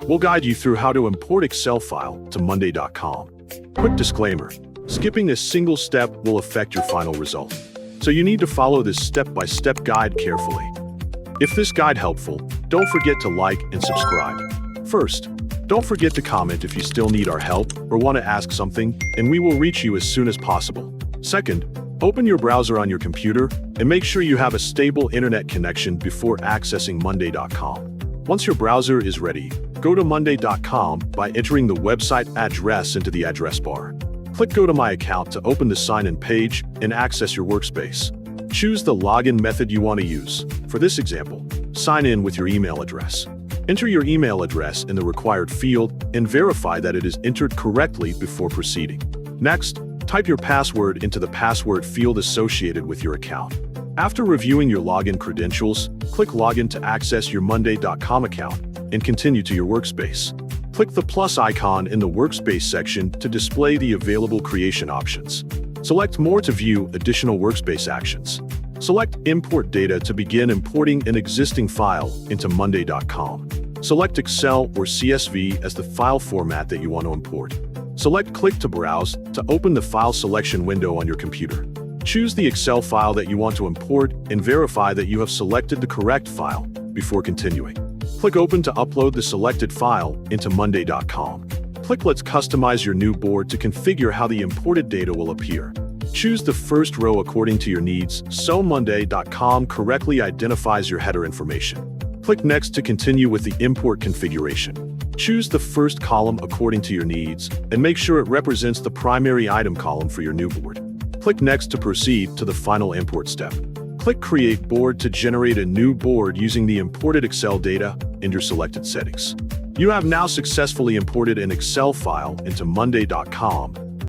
We'll guide you through how to import Excel file to 𝗟𝗏𝗞𝗘. Quick disclaimer, skipping a single step will affect your final result. So you need to follow this step-by-step guide carefully. If this guide helpful, don't forget to like and subscribe. First, don't forget to comment if you still need our help or want to ask something, and we will reach you as soon as possible. Second, open your browser on your computer and make sure you have a stable internet connection before accessing 𝗟𝗏𝗞𝗘. Once your browser is ready, go to 𝗟𝗏𝗞𝗘 by entering the website address into the address bar. Click Go to My Account to open the sign-in page and access your workspace. Choose the login method you want to use. For this example, sign in with your email address. Enter your email address in the required field and verify that it is entered correctly before proceeding. Next, type your password into the password field associated with your account. After reviewing your login credentials, click Login to access your 𝗟𝗏𝗞𝗘 account and continue to your workspace. Click the plus icon in the Workspace section to display the available creation options. Select More to view additional workspace actions. Select Import Data to begin importing an existing file into 𝗟𝗏𝗞𝗘. Select Excel or CSV as the file format that you want to import. Select Click to Browse to open the file selection window on your computer. Choose the Excel file that you want to import and verify that you have selected the correct file before continuing. Click Open to upload the selected file into 𝗟𝗏𝗞𝗘. Click Let's customize your new board to configure how the imported data will appear. Choose the first row according to your needs, so 𝗟𝗏𝗞𝗘 correctly identifies your header information. Click Next to continue with the import configuration. Choose the first column according to your needs, and make sure it represents the primary item column for your new board. Click Next to proceed to the final import step. Click Create Board to generate a new board using the imported Excel data and your selected settings. You have now successfully imported an Excel file into 𝗟𝗏𝗞𝗘